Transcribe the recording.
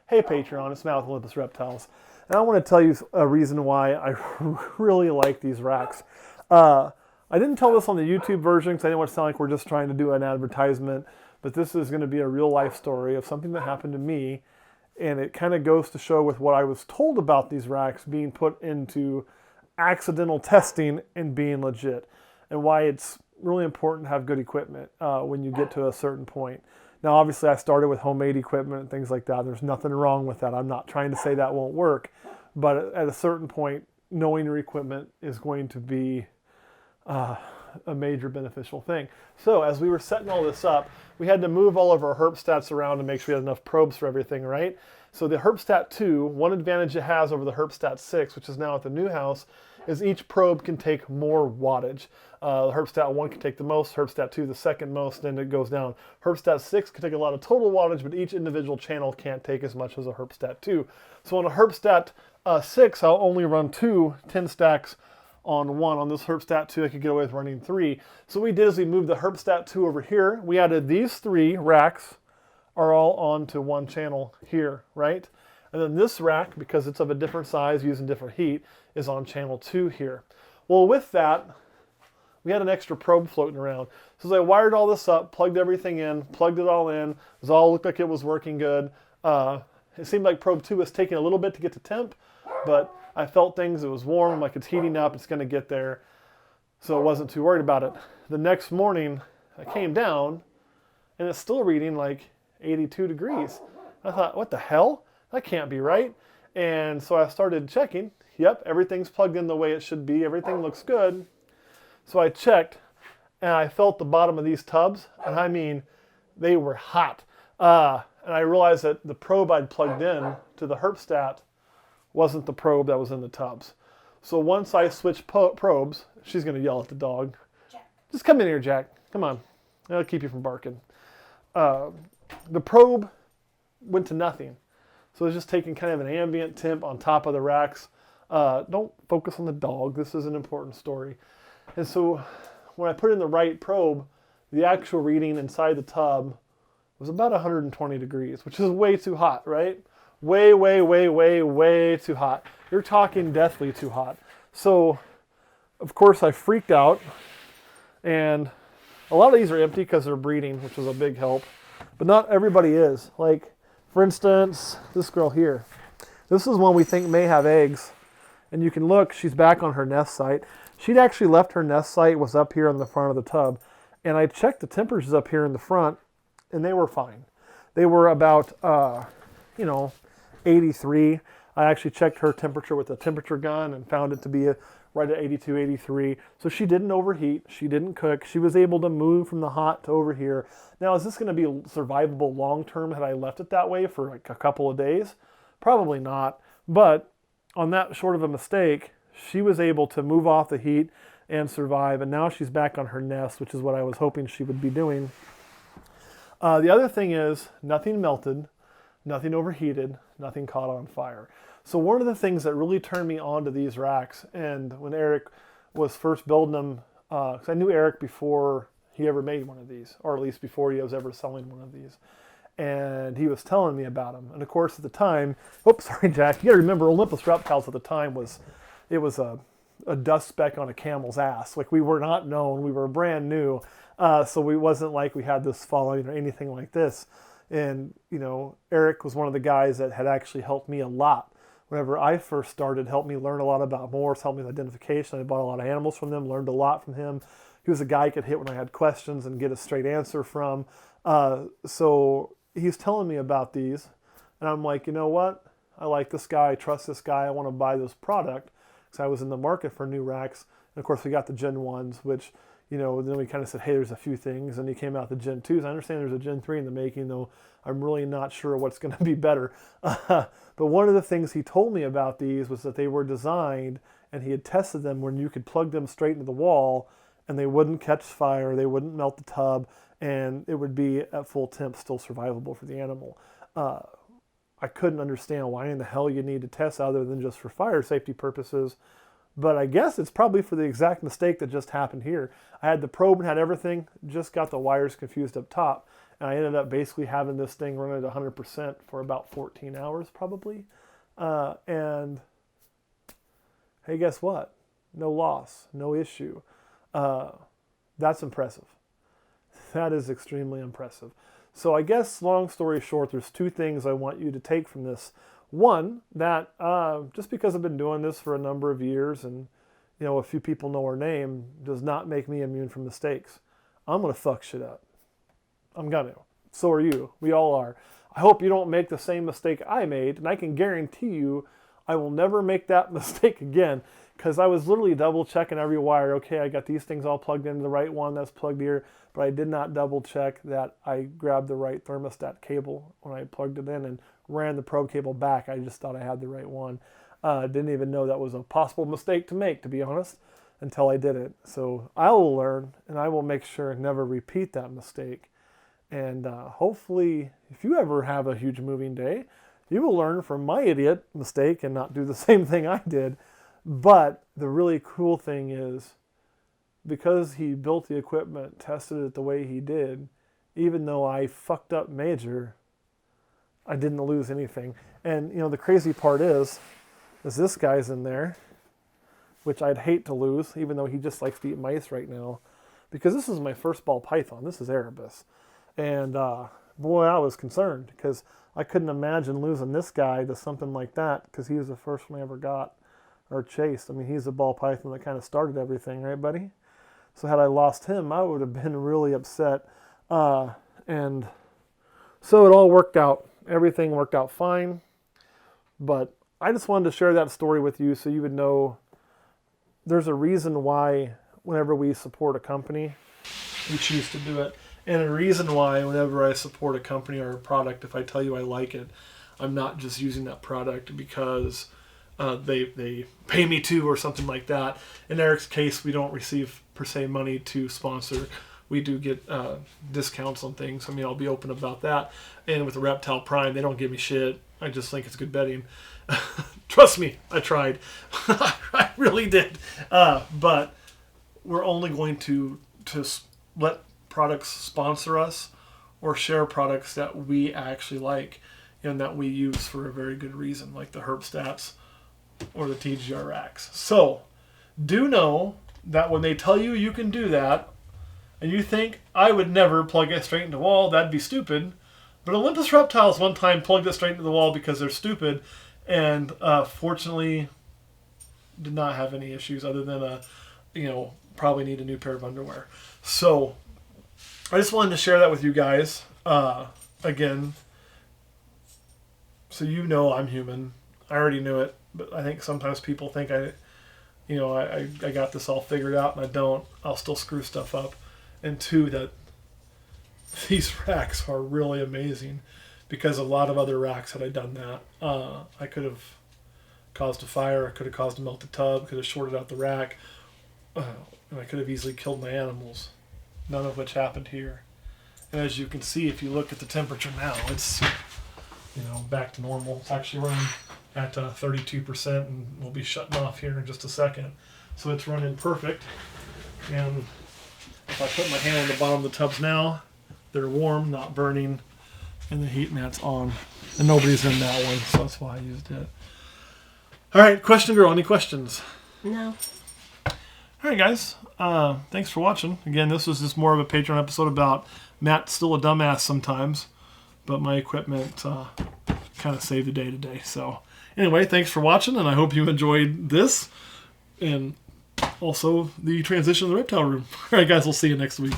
Hey Patreon, it's Matt with Olympus Reptiles. And I want to tell you a reason why I really like these racks. I didn't tell this on the YouTube version because I didn't want to sound like we're just trying to do an advertisement, but this is going to be a real life story of something that happened to me, and it kind of goes to show with what I was told about these racks being put into accidental testing and being legit, and why it's really important to have good equipment when you get to a certain point. Now, obviously, I started with homemade equipment and things like that. There's nothing wrong with that. I'm not trying to say that won't work, but at a certain point, knowing your equipment is going to be a major beneficial thing. So as we were setting all this up, we had to move all of our Herpstats around to make sure we had enough probes for everything, right? So the Herpstat 2, one advantage it has over the Herpstat 6, which is now at the new house, is each probe can take more wattage. Herpstat 1 can take the most, Herpstat 2 the second most, then it goes down. Herpstat 6 can take a lot of total wattage, but each individual channel can't take as much as a Herpstat 2. So on a Herpstat 6, I'll only run 2 10 stacks on one. On this Herpstat 2, I could get away with running 3. So what we did is we moved the Herpstat 2 over here. We added these 3 racks are all onto one channel here, right? And then this rack, because it's of a different size, using different heat, is on channel 2 here. Well, with that, we had an extra probe floating around. So as I wired all this up, plugged everything in, plugged it all in, it all looked like it was working good. It seemed like probe 2 was taking a little bit to get to temp, but I felt things, it was warm, like it's heating up, it's gonna get there. So I wasn't too worried about it. The next morning, I came down, and it's still reading like 82 degrees. I thought, what the hell? That can't be right. And so I started checking. Yep, everything's plugged in the way it should be. Everything looks good. So I checked, and I felt the bottom of these tubs, and I mean, they were hot. And I realized that the probe I'd plugged in to the Herpstat wasn't the probe that was in the tubs. So once I switched probes, she's going to yell at the dog. Jack. Just come in here, Jack. Come on. That'll keep you from barking. The probe went to nothing. So it's just taking kind of an ambient temp on top of the racks. Don't focus on the dog. This is an important story. And so when I put in the right probe, the actual reading inside the tub was about 120 degrees, which is way too hot, right? Way, way, way, way, way too hot. You're talking deathly too hot. So, of course, I freaked out. And a lot of these are empty because they're breeding, which is a big help. But not everybody is. Like, for instance, this girl here. This is one we think may have eggs. And you can look, she's back on her nest site. She'd actually left her nest site, was up here on the front of the tub. And I checked the temperatures up here in the front, and they were fine. They were about, 83. I actually checked her temperature with a temperature gun and found it to be right at 82, 83. So she didn't overheat. She didn't cook. She was able to move from the hot to over here. Now, is this going to be survivable long term had I left it that way for like a couple of days? Probably not. But on that short of a mistake, she was able to move off the heat and survive. And now she's back on her nest, which is what I was hoping she would be doing. The other thing is nothing melted, nothing overheated, nothing caught on fire. So one of the things that really turned me on to these racks, and when Eric was first building them, because I knew Eric before he ever made one of these, or at least before he was ever selling one of these, and he was telling me about them. And of course, at the time, oops, sorry, Jack, you got to remember Olympus Reptiles at the time was a dust speck on a camel's ass. Like, we were not known, we were brand new, so we wasn't like we had this following or anything like this. And, Eric was one of the guys that had actually helped me a lot. Whenever I first started, helped me learn a lot about morphs, helped me with identification. I bought a lot of animals from them, learned a lot from him. He was a guy I could hit when I had questions and get a straight answer from. So he's telling me about these. And I'm like, you know what? I like this guy. I trust this guy. I want to buy this product. Because I was in the market for new racks. And of course, we got the Gen 1s, which, then we kind of said, hey, there's a few things. And he came out the Gen 2s. I understand there's a Gen 3 in the making, though I'm really not sure what's going to be better. But one of the things he told me about these was that they were designed, and he had tested them when you could plug them straight into the wall, and they wouldn't catch fire, they wouldn't melt the tub, and it would be at full temp still survivable for the animal. I couldn't understand why in the hell you need to test other than just for fire safety purposes. But I guess it's probably for the exact mistake that just happened here. I had the probe and had everything, just got the wires confused up top. And I ended up basically having this thing run at 100% for about 14 hours probably. And hey, guess what? No loss, no issue. That's impressive. That is extremely impressive. So I guess, long story short, there's two things I want you to take from this. One, that just because I've been doing this for a number of years and a few people know our name does not make me immune from mistakes. I'm going to fuck shit up. I'm going to. So are you. We all are. I hope you don't make the same mistake I made, and I can guarantee you I will never make that mistake again, because I was literally double checking every wire. Okay, I got these things all plugged into the right one that's plugged here, but I did not double check that I grabbed the right thermostat cable when I plugged it in and ran the probe cable back. I just thought I had the right one. Didn't even know that was a possible mistake to make, to be honest, until I did it. So I will learn, and I will make sure and never repeat that mistake. And hopefully, if you ever have a huge moving day, you will learn from my idiot mistake and not do the same thing I did. But the really cool thing is, because he built the equipment, tested it the way he did, even though I fucked up major, I didn't lose anything. And, the crazy part is this guy's in there, which I'd hate to lose, even though he just likes to eat mice right now, because this is my first ball python. This is Erebus. And boy, I was concerned, because I couldn't imagine losing this guy to something like that, because he was the first one I ever got or chased. I mean, he's the ball python that kind of started everything, right, buddy? So had I lost him, I would have been really upset. And so it all worked out. Everything worked out fine. But I just wanted to share that story with you so you would know there's a reason why whenever we support a company, we choose to do it. And a reason why whenever I support a company or a product, if I tell you I like it, I'm not just using that product because they pay me to or something like that. In Eric's case, we don't receive per se money to sponsor. We do get discounts on things. I mean, I'll be open about that. And with the Reptile Prime, they don't give me shit. I just think it's good betting. Trust me, I tried. I really did. But we're only going to let products sponsor us or share products that we actually like and that we use for a very good reason, like the Herbstats or the TGR racks. So do know that when they tell you you can do that, and you think, I would never plug it straight into the wall, that'd be stupid. But Olympus Reptiles one time plugged it straight into the wall because they're stupid, and fortunately did not have any issues other than probably need a new pair of underwear. So I just wanted to share that with you guys again, so you know I'm human. I already knew it, but I think sometimes people think I got this all figured out, and I don't. I'll still screw stuff up. And two, that these racks are really amazing, because a lot of other racks, had I done that, I could have caused a fire, I could have caused a melted tub, could have shorted out the rack, and I could have easily killed my animals, none of which happened here. And as you can see, if you look at the temperature now, it's back to normal. It's actually running at 32%, and we'll be shutting off here in just a second. So it's running perfect. And if I put my hand on the bottom of the tubs now, they're warm, not burning, and the heat mat's on. And nobody's in that one, so that's why I used it. All right, question girl, any questions? No. All right, guys. Thanks for watching. Again, this was just more of a Patreon episode about Matt's still a dumbass sometimes, but my equipment kind of saved the day today. So anyway, thanks for watching, and I hope you enjoyed this and also the transition to the reptile room. All right, guys, we'll see you next week.